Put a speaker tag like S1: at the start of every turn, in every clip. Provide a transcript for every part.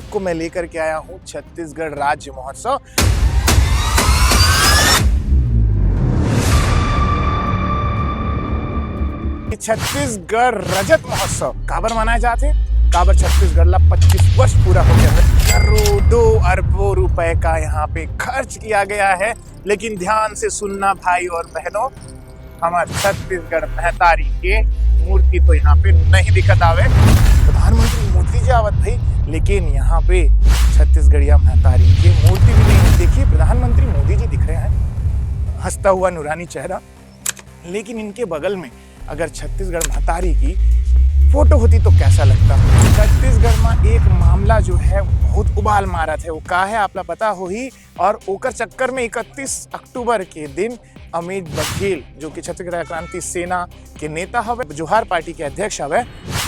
S1: आपको मैं लेकर के आया हूं छत्तीसगढ़ राज्य महोत्सव। छत्तीसगढ़ रजत महोत्सव काबर मनाए जाते, काबर छत्तीसगढ़ ला 25 वर्ष पूरा हो गया है। करोड़ों अरबों रुपए का यहाँ पे खर्च किया गया है। लेकिन ध्यान से सुनना भाई और बहनों, हमारे छत्तीसगढ़ महतारी के मूर्ति तो यहाँ पे नहीं दिखत आवे। प्रधानमंत्री मोदी जी आवत भाई, लेकिन यहाँ पे छत्तीसगढ़िया महतारी की मूर्ति भी नहीं। देखिए प्रधानमंत्री मोदी जी दिख रहे हैं, हंसता हुआ नूरानी चेहरा, लेकिन इनके बगल में अगर छत्तीसगढ़ महतारी की फोटो होती तो कैसा लगता। छत्तीसगढ़ में एक मामला जो है बहुत उबाल मारा थे, वो का है आपला पता हो ही। और ओकर चक्कर में 31 अक्टूबर के दिन अमित बघेल जो कि छत्तीसगढ़ क्रांति सेना के नेता हवे, जोहार पार्टी के अध्यक्ष हवे,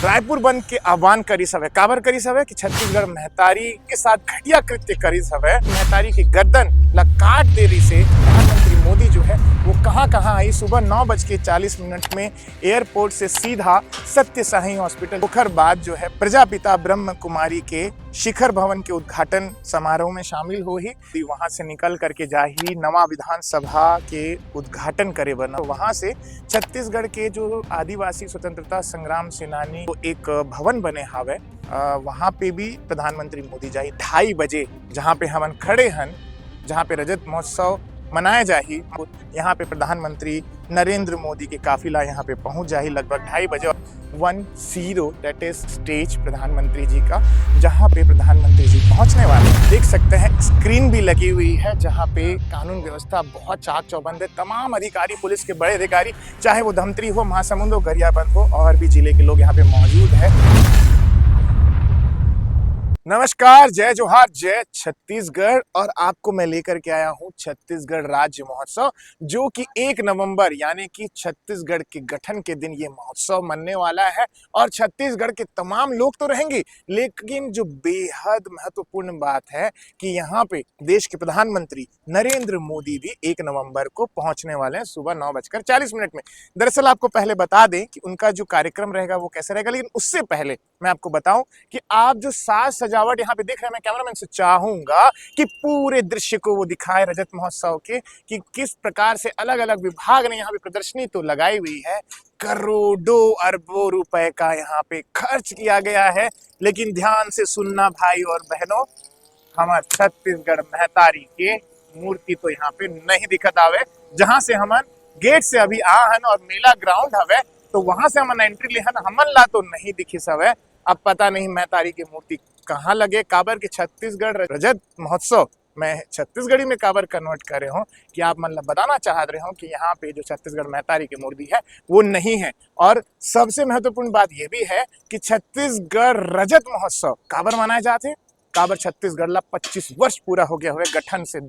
S1: रायपुर बंद के आह्वान करिस हवे। काबर करिस हवे कि छत्तीसगढ़ महतारी के साथ घटिया कृत्य करिस हवे। महतारी की गर्दन ला काट देरी से प्रधानमंत्री मोदी जो है वो कहाँ आई। सुबह 9:40 में एयरपोर्ट से सीधा सत्य साई हॉस्पिटल, ओखर बाद जो है प्रजापिता ब्रह्म कुमारी के शिखर भवन के उद्घाटन समारोह में शामिल हो ही। वहां से निकल करके जाही नवा विधानसभा के उद्घाटन करे बना। वहां से छत्तीसगढ़ के जो आदिवासी स्वतंत्रता संग्राम सेनानी तो एक भवन बने हावे, वहां पे भी प्रधानमंत्री मोदी जाही 2:30 बजे, जहां पे हमन खड़े हन, जहां पे रजत महोत्सव मनाया जाही। यहाँ पे प्रधानमंत्री नरेंद्र मोदी के काफिला यहाँ पे पहुंच जाही लगभग 2:30 बजे। 10 दैट इज स्टेज प्रधानमंत्री जी का, जहाँ पे प्रधानमंत्री जी पहुंचने वाले हैं। देख सकते हैं स्क्रीन भी लगी हुई है, जहाँ पे कानून व्यवस्था बहुत चाक चौबंद है। तमाम अधिकारी, पुलिस के बड़े अधिकारी, चाहे वो धमतरी हो, महासमुंद हो, गरियाबंद हो, और भी जिले के लोग यहाँ पे मौजूद है। नमस्कार, जय जोहार, जय छत्तीसगढ़। और आपको मैं लेकर के आया हूं छत्तीसगढ़ राज्य महोत्सव, जो कि 1 नवंबर यानी कि छत्तीसगढ़ के गठन के दिन ये महोत्सव मनने वाला है। और छत्तीसगढ़ के तमाम लोग तो रहेंगे, लेकिन जो बेहद महत्वपूर्ण बात है कि यहाँ पे देश के प्रधानमंत्री नरेंद्र मोदी भी 1 नवंबर को पहुंचने वाले हैं सुबह 9:40 में। दरअसल आपको पहले बता दें कि उनका जो कार्यक्रम रहेगा वो कैसे रहेगा, लेकिन उससे पहले मैं आपको बताऊं कि आप जो साज सजावट यहाँ पे देख रहे हैं, मैं कैमरामैन से चाहूंगा कि पूरे दृश्य को वो दिखाए रजत महोत्सव के, कि किस प्रकार से अलग अलग विभाग ने यहाँ पे प्रदर्शनी तो लगाई हुई है। करोड़ों अरबों रुपए का यहाँ पे खर्च किया गया है। लेकिन ध्यान से सुनना भाई और बहनों, हमारे छत्तीसगढ़ महतारी के मूर्ति तो यहाँ पे नहीं दिखत आवे। जहां से हमन गेट से अभी आहन और मेला ग्राउंड हवे, तो वहां से हमन एंट्री लेहन, हमन ला तो नहीं दिखिस हवे। अब पता नहीं महतारी की मूर्ति कहाँ लगे। काबर के छत्तीसगढ़ रजत महोत्सव मैं छत्तीसगढ़ी में काबर कन्वर्ट कर रहे हो कि आप मतलब बताना चाह रहे हो कि यहाँ पे जो छत्तीसगढ़ महतारी की मूर्ति है वो नहीं है। और सबसे महत्वपूर्ण बात ये भी है कि छत्तीसगढ़ रजत महोत्सव काबर मनाए जाते, काबर छत्तीसगढ़ ला 25 वर्ष पूरा हो गया हुए गठन से।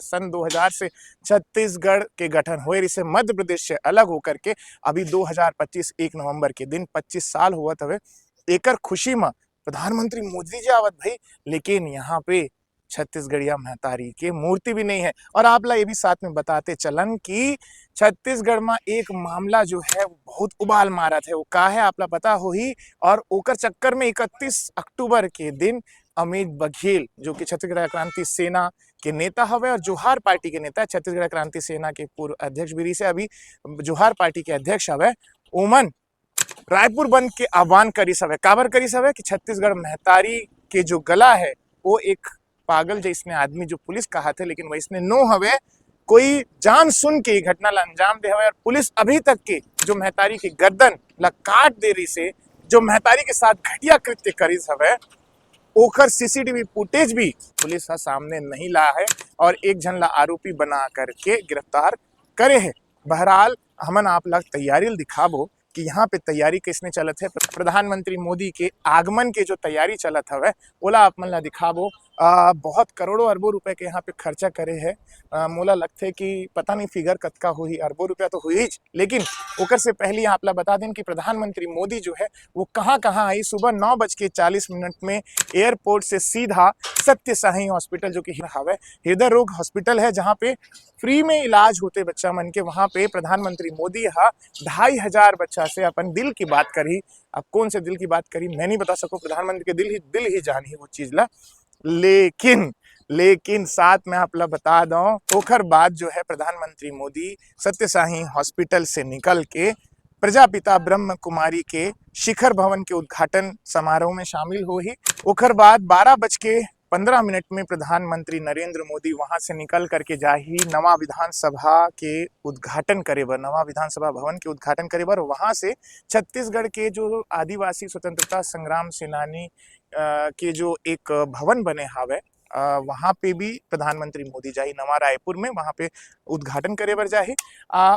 S1: सन 2000 से छत्तीसगढ़ के गठन हुए, इसे मध्य प्रदेश से अलग होकर के अभी 2025 1 नवंबर के दिन 25 साल हुआ था। एकर खुशी में प्रधानमंत्री मोदी जी आवत भाई, लेकिन यहाँ पे छत्तीसगढ़िया महतारी के मूर्ति भी नहीं है। और आप ला ये भी साथ में बताते चलन कि छत्तीसगढ़ में एक मामला जो है बहुत उबाल मारा थे, वो का है आपला पता हो ही। और ओकर चक्कर में 31 अक्टूबर के दिन अमित बघेल जो कि छत्तीसगढ़ क्रांति सेना के नेता हवे और जोहार पार्टी के नेता, छत्तीसगढ़ क्रांति सेना के पूर्व अध्यक्ष भी से अभी जोहार पार्टी के अध्यक्ष हवे, ओमन रायपुर बंद के आह्वान करिस हवे। काबर करिस हवे कि छत्तीसगढ़ महतारी के जो गला है वो एक पागल जैसने आदमी जो पुलिस कहा थे, लेकिन वैसने नो हवे, कोई जान सुन के घटना ला अंजाम दे हवे। और पुलिस अभी तक के जो महतारी की गर्दन ला काट देरी से जो महतारी के साथ घटिया कृत्य करिस हवे, ओखर सीसीटीवी फुटेज भी पुलिस का सामने नहीं ला है और एक जन ला आरोपी बना करके गिरफ्तार करे है। बहरहाल हमन आप लोग तैयारी दिखाबो कि यहाँ पे तैयारी किसने चलत है। प्रधानमंत्री मोदी के आगमन के जो तैयारी चलत हवे ओला आप मन ला दिखाबो। बहुत करोड़ों अरबों रुपए के यहाँ पे खर्चा करे है। मोला लगथे कि पता नहीं फिगर कतका हुई, अरबों रुपया तो हुई, लेकिन ओकर से पहले आप ला बता दें कि प्रधानमंत्री मोदी जो है वो कहाँ कहाँ आई। सुबह 9:40 में एयरपोर्ट से सीधा सत्य साई हॉस्पिटल, जो कि हवे हृदय रोग हॉस्पिटल है, जहाँ पे फ्री में इलाज होते बच्चा मन के, वहां पे प्रधानमंत्री मोदी 2,500 बच्चा से अपन दिल की बात करी। अब कौन से दिल की बात करी मैं नहीं बता सकूं, प्रधानमंत्री के दिल ही जानी वो चीज ला। लेकिन साथ में आप लोग बता दो, ओखर बाद जो है प्रधानमंत्री मोदी सत्य साई हॉस्पिटल से निकल के प्रजापिता ब्रह्म कुमारी के शिखर भवन के उद्घाटन समारोह में शामिल हो ही। ओखर बाद 12:15 में प्रधानमंत्री नरेंद्र मोदी वहां से निकल करके जा ही नवा विधानसभा के उद्घाटन करे बर, नवा विधानसभा भवन के उद्घाटन करे बर। वहां से छत्तीसगढ़ के जो आदिवासी स्वतंत्रता संग्राम सेनानी के जो एक भवन बने हावे, वहां पे भी प्रधानमंत्री मोदी जाही, नवा रायपुर में वहां पे उद्घाटन करे बर जाही।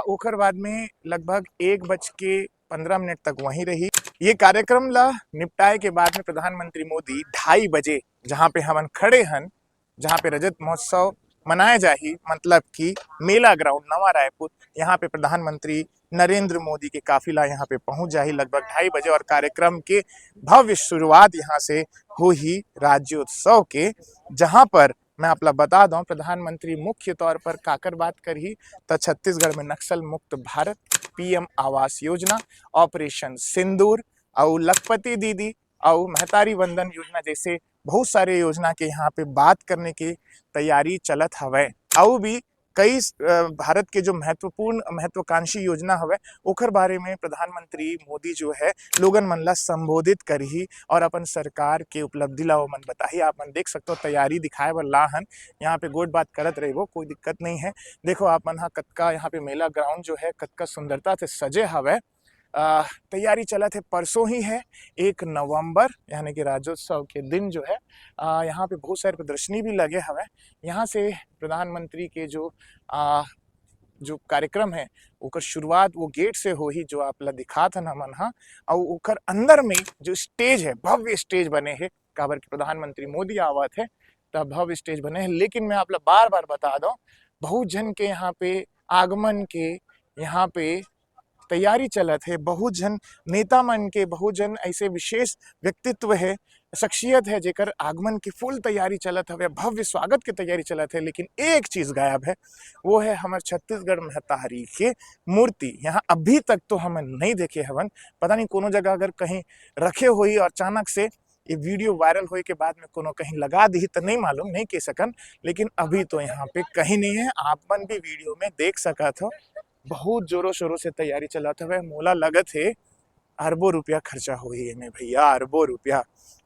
S1: ओकर बाद में लगभग 1:15 तक वहीं रही। ये कार्यक्रम ला निपटाए के बाद में प्रधानमंत्री मोदी 2:30 जहां पे हमन खड़े हन, जहां पे रजत महोत्सव मनाया जाही, मतलब कि मेला ग्राउंड नवा रायपुर, यहाँ पे प्रधानमंत्री नरेंद्र मोदी के काफिला यहाँ पे पहुंच जाही लगभग 2:30 और कार्यक्रम के भव्य शुरुआत यहाँ से हो ही राज्योत्सव के, जहां पर मैं आप लोग बता दूं प्रधानमंत्री मुख्य तौर पर काकर बात करी तो छत्तीसगढ़ में नक्सल मुक्त भारत, पीएम आवास योजना, ऑपरेशन सिंदूर और लखपति दीदी और महतारी वंदन योजना जैसे बहुत सारे योजना के यहाँ पे बात करने की तैयारी चलत हवे। और भी कई भारत के जो महत्वाकांक्षी योजना हवे ओकर बारे में प्रधानमंत्री मोदी जो है लोगन मन ला संबोधित करही और अपन सरकार के उपलब्धि ला मन बताही। आप मन देख सकते हो तैयारी दिखाए बर लाहन, यहाँ पे गोट बात करत रहे, वो कोई दिक्कत नहीं है। देखो आप मन कतका यहाँ पे मेला ग्राउंड जो है कतका सुंदरता से सजे हवे। तैयारी चला थे, परसों ही है 1 नवंबर यानी कि राज्योत्सव के दिन जो है यहाँ पे बहुत सारे प्रदर्शनी भी लगे हवे। यहाँ से प्रधानमंत्री के जो कार्यक्रम है ओकर शुरुआत वो गेट से हो ही, जो आप ला दिखा था हमन हा। और ओकर अंदर में जो स्टेज है, भव्य स्टेज बने हैं, काबर के प्रधानमंत्री मोदी आवत है तब भव्य स्टेज बने हैं। लेकिन मैं आप ला बार बार बता दूं, बहुत जन के यहाँ पे आगमन के यहाँ पे तैयारी चलत है, बहुत जन नेता मन के, बहुत जन ऐसे विशेष व्यक्तित्व है, शख्सियत है जेकर आगमन की फुल तैयारी चलत हवे, भव्य स्वागत की तैयारी चलत है। लेकिन एक चीज गायब है, वो है हमारे छत्तीसगढ़ महतारी के मूर्ति। यहाँ अभी तक तो हमें नहीं देखे हवन, पता नहीं कोनो जगह अगर कहीं रखे हुई और अचानक से ये वीडियो वायरल होए के बाद में कोनो कहीं लगा दी तो नहीं मालूम, नहीं कह सकन। लेकिन अभी तो यहाँ पे कहीं नहीं है, आप मन भी वीडियो में देख सकत हो। बहुत जोरों शोरों से तैयारी चलाते हुए, मोला लगत है अरबों रुपया खर्चा हो ही में भैया, अरबों रुपया।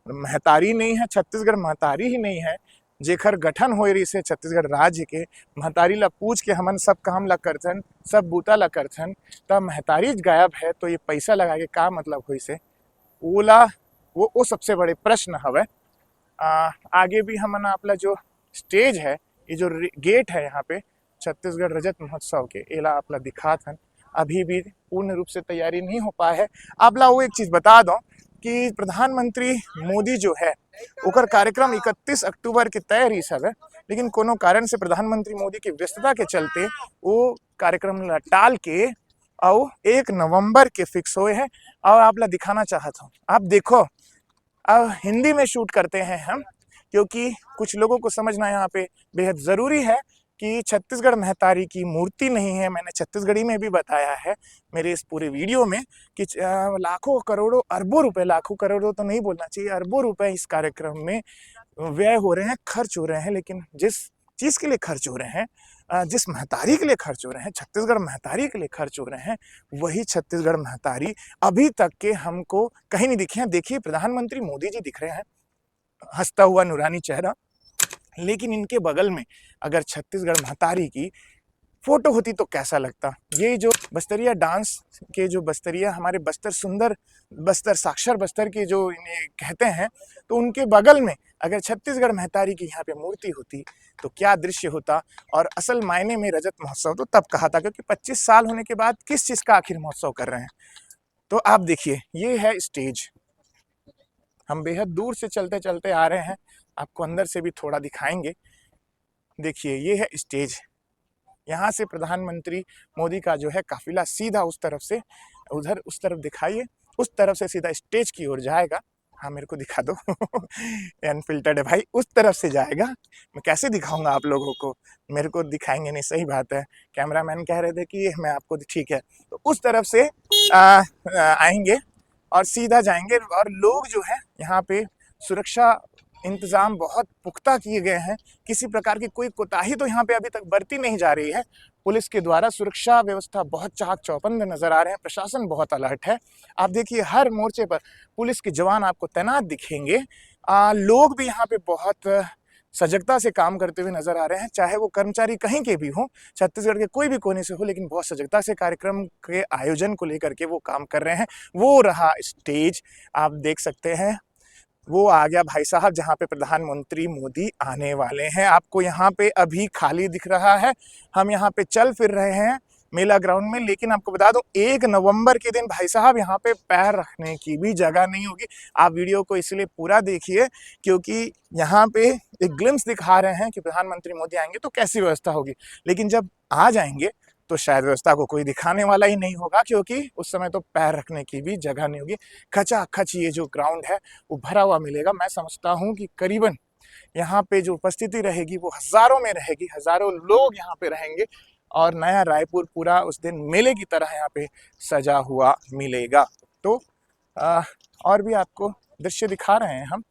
S1: महतारी नहीं है, छत्तीसगढ़ महतारी ही नहीं है जेकर गठन हो रही से छत्तीसगढ़ राज्य के महतारी ला पूछ के हमन सब काम ला करथन, सब बूता ला करथन, तब महतारी गायब है तो ये पैसा लगा के का मतलब हुई से ओला, वो सबसे बड़े प्रश्न हवे। आगे भी हमन आपला जो स्टेज है, ये जो गेट है यहाँ पे छत्तीसगढ़ रजत महोत्सव के, एला आपला दिखा था, अभी भी पूर्ण रूप से तैयारी नहीं हो पाया है। आपला वो एक चीज बता दो कि प्रधानमंत्री मोदी जो है ओकर कार्यक्रम 31 अक्टूबर के तय रही सब है, लेकिन कोनो कारण से प्रधानमंत्री मोदी की व्यस्तता के चलते वो कार्यक्रम टाल के और 1 नवंबर के फिक्स हुए हैं। और आप ला दिखाना चाहता हूँ, आप देखो, अब हिंदी में शूट करते हैं हम, क्योंकि कुछ लोगों को समझना यहाँ पे बेहद जरूरी है कि छत्तीसगढ़ महतारी की मूर्ति नहीं है। मैंने छत्तीसगढ़ी में भी बताया है मेरे इस पूरे वीडियो में कि लाखों करोड़ों अरबों रुपए, लाखों करोड़ों तो नहीं बोलना चाहिए, अरबों रुपए इस कार्यक्रम में व्यय हो रहे हैं, खर्च हो रहे हैं। लेकिन जिस चीज के लिए खर्च हो रहे हैं, जिस महतारी के लिए खर्च हो रहे हैं, छत्तीसगढ़ महतारी के लिए खर्च हो रहे हैं, वही छत्तीसगढ़ महतारी अभी तक के हमको कहीं नहीं दिखे हैं। देखिए प्रधानमंत्री मोदी जी दिख रहे हैं, हंसता हुआ नूरानी चेहरा, लेकिन इनके बगल में अगर छत्तीसगढ़ महतारी की फोटो होती तो कैसा लगता। ये जो बस्तरिया डांस के जो बस्तरिया हमारे बस्तर सुंदर बस्तर साक्षर बस्तर के जो इन्हें कहते हैं, तो उनके बगल में अगर छत्तीसगढ़ महतारी की यहाँ पे मूर्ति होती तो क्या दृश्य होता। और असल मायने में रजत महोत्सव तो तब कहा था, क्योंकि 25 साल होने के बाद किस चीज का आखिर महोत्सव कर रहे हैं। तो आप देखिए, ये है स्टेज, हम बेहद दूर से चलते चलते आ रहे हैं। आपको अंदर से भी थोड़ा दिखाएंगे। देखिए ये है स्टेज, यहाँ से प्रधानमंत्री मोदी का जो है काफिला सीधा उस तरफ से उधर उस तरफ दिखाइए, उस तरफ से सीधा स्टेज की ओर जाएगा। हाँ मेरे को दिखा दो अनफिल्टर्ड है भाई, उस तरफ से जाएगा। मैं कैसे दिखाऊंगा आप लोगों को, मेरे को दिखाएंगे नहीं, सही बात है। कैमरामैन कह रहे थे कि मैं आपको, ठीक है, तो उस तरफ से आएंगे और सीधा जाएंगे। और लोग जो है यहाँ पे सुरक्षा इंतजाम बहुत पुख्ता किए गए हैं, किसी प्रकार की कोई कोताही तो यहाँ पे अभी तक बरती नहीं जा रही है। पुलिस के द्वारा सुरक्षा व्यवस्था बहुत चाक चौबंद नजर आ रहे हैं, प्रशासन बहुत अलर्ट है। आप देखिए हर मोर्चे पर पुलिस के जवान आपको तैनात दिखेंगे। लोग भी यहाँ पे बहुत सजगता से काम करते हुए नजर आ रहे हैं, चाहे वो कर्मचारी कहीं के भी हों, छत्तीसगढ़ के कोई भी कोने से हो, लेकिन बहुत सजगता से कार्यक्रम के आयोजन को लेकर के वो काम कर रहे हैं। वो रहा स्टेज, आप देख सकते हैं, वो आ गया भाई साहब जहाँ पे प्रधानमंत्री मोदी आने वाले हैं। आपको यहाँ पे अभी खाली दिख रहा है, हम यहाँ पे चल फिर रहे हैं मेला ग्राउंड में, लेकिन आपको बता दूं 1 नवंबर के दिन भाई साहब यहाँ पे पैर रखने की भी जगह नहीं होगी। आप वीडियो को इसलिए पूरा देखिए क्योंकि यहाँ पे एक ग्लिम्स दिखा रहे हैं कि प्रधानमंत्री मोदी आएंगे तो कैसी व्यवस्था होगी, लेकिन जब आ जाएंगे तो शायद व्यवस्था को कोई दिखाने वाला ही नहीं होगा, क्योंकि उस समय तो पैर रखने की भी जगह नहीं होगी। खचाखच ये जो ग्राउंड है वो भरा हुआ मिलेगा। मैं समझता हूँ कि करीबन यहाँ पे जो उपस्थिति रहेगी वो हजारों में रहेगी, हजारों लोग यहाँ पे रहेंगे और नया रायपुर पूरा उस दिन मेले की तरह यहाँ पे सजा हुआ मिलेगा। तो और भी आपको दृश्य दिखा रहे हैं हम।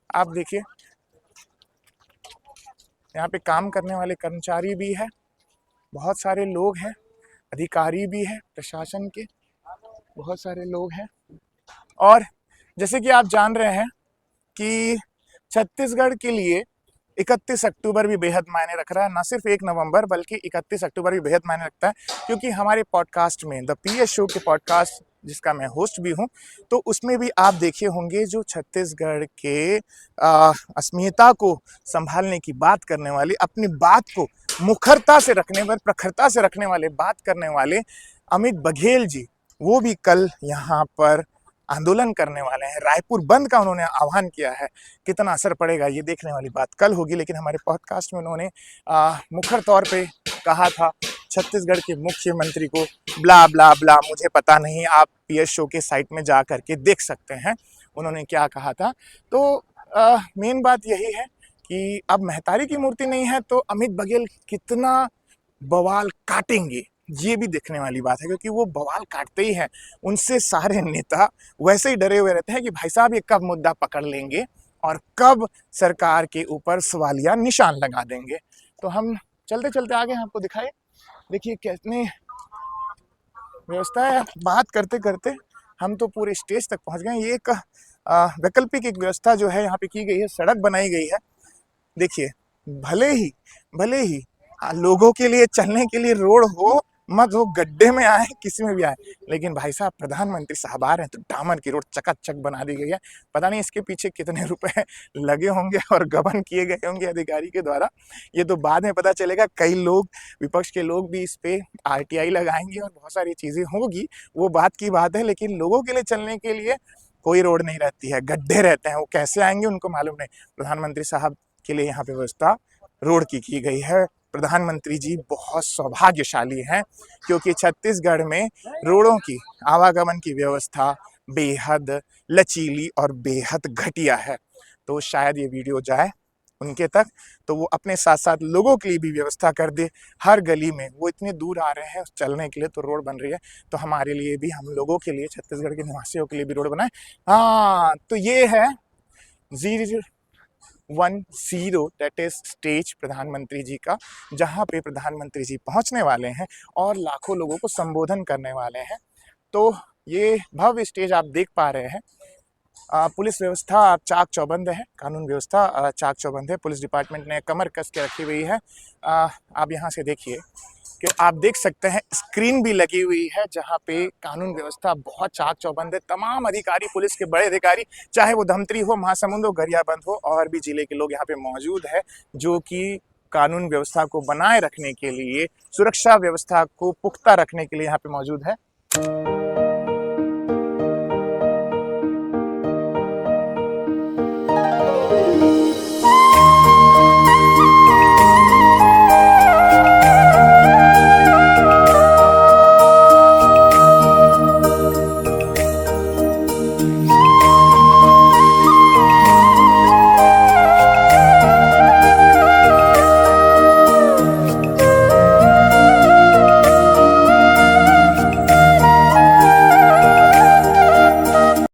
S1: आप देखिए यहाँ पे काम करने वाले कर्मचारी भी है, बहुत सारे लोग हैं, अधिकारी भी हैं, प्रशासन के बहुत सारे लोग हैं। और जैसे कि आप जान रहे हैं कि छत्तीसगढ़ के लिए 31 अक्टूबर भी बेहद मायने रख रहा है, ना सिर्फ 1 नवंबर बल्कि 31 अक्टूबर भी बेहद मायने रखता है, क्योंकि हमारे पॉडकास्ट में द पीएस शो के पॉडकास्ट जिसका मैं होस्ट भी हूं, तो उसमें भी आप देखे होंगे जो छत्तीसगढ़ के अस्मिता को संभालने की बात करने वाली, अपनी बात को मुखरता से रखने पर प्रखरता से रखने वाले, बात करने वाले अमित बघेल जी, वो भी कल यहाँ पर आंदोलन करने वाले हैं। रायपुर बंद का उन्होंने आह्वान किया है। कितना असर पड़ेगा ये देखने वाली बात कल होगी, लेकिन हमारे पॉडकास्ट में उन्होंने मुखर तौर पे कहा था छत्तीसगढ़ के मुख्यमंत्री को ब्ला ब्ला ब्ला, मुझे पता नहीं, आप पीएस शो के साइट में जा करके देख सकते हैं उन्होंने क्या कहा था। तो मेन बात यही है कि अब महतारी की मूर्ति नहीं है तो अमित बघेल कितना बवाल काटेंगे, ये भी देखने वाली बात है, क्योंकि वो बवाल काटते ही हैं। उनसे सारे नेता वैसे ही डरे हुए रहते हैं कि भाई साहब ये कब मुद्दा पकड़ लेंगे और कब सरकार के ऊपर सवालिया निशान लगा देंगे। तो हम चलते चलते आगे आपको दिखाए, देखिए कितनी व्यवस्था है। बात करते करते हम तो पूरे स्टेज तक पहुंच गए। ये एक वैकल्पिक एक व्यवस्था जो है यहाँ पे की गई है, सड़क बनाई गई है। देखिए भले ही लोगों के लिए चलने के लिए रोड हो, मत हो गड्ढे में आए, किसी में भी आए, लेकिन भाई साहब प्रधानमंत्री साहब आ रहे हैं तो डामर की रोड चकाचक बना दी गई है। पता नहीं इसके पीछे कितने रुपए लगे होंगे और गबन किए गए होंगे अधिकारी के द्वारा, ये तो बाद में पता चलेगा। कई लोग, विपक्ष के लोग भी इस पे आरटीआई लगाएंगे और बहुत सारी चीजें होगी, वो बात की बात है। लेकिन लोगों के लिए चलने के लिए कोई रोड नहीं रहती है, गड्ढे रहते हैं, वो कैसे आएंगे उनको मालूम नहीं। प्रधानमंत्री साहब के लिए यहाँ पे व्यवस्था रोड की गई है। प्रधानमंत्री जी बहुत सौभाग्यशाली हैं, क्योंकि छत्तीसगढ़ में रोडों की आवागमन की व्यवस्था बेहद लचीली और बेहद घटिया है। तो शायद ये वीडियो जाए उनके तक, तो वो अपने साथ साथ लोगों के लिए भी व्यवस्था कर दे। हर गली में, वो इतने दूर आ रहे हैं चलने के लिए तो रोड बन रही है, तो हमारे लिए भी, हम लोगों के लिए, छत्तीसगढ़ के निवासियों के लिए भी रोड बनाए। हाँ, तो ये है 010 दैट इज स्टेज प्रधानमंत्री जी का, जहाँ पे प्रधानमंत्री जी पहुँचने वाले हैं और लाखों लोगों को संबोधन करने वाले हैं। तो ये भव्य स्टेज आप देख पा रहे हैं। पुलिस व्यवस्था चाक चौबंद है, कानून व्यवस्था चाक चौबंद है, पुलिस डिपार्टमेंट ने कमर कस के रखी हुई है। आप यहाँ से देखिए कि आप देख सकते हैं स्क्रीन भी लगी हुई है, जहाँ पे कानून व्यवस्था बहुत चाक चौबंद है। तमाम अधिकारी, पुलिस के बड़े अधिकारी, चाहे वो धमतरी हो, महासमुंद हो, गरियाबंद हो, और भी जिले के लोग यहाँ पे मौजूद है, जो कि कानून व्यवस्था को बनाए रखने के लिए, सुरक्षा व्यवस्था को पुख्ता रखने के लिए यहाँ पे मौजूद है।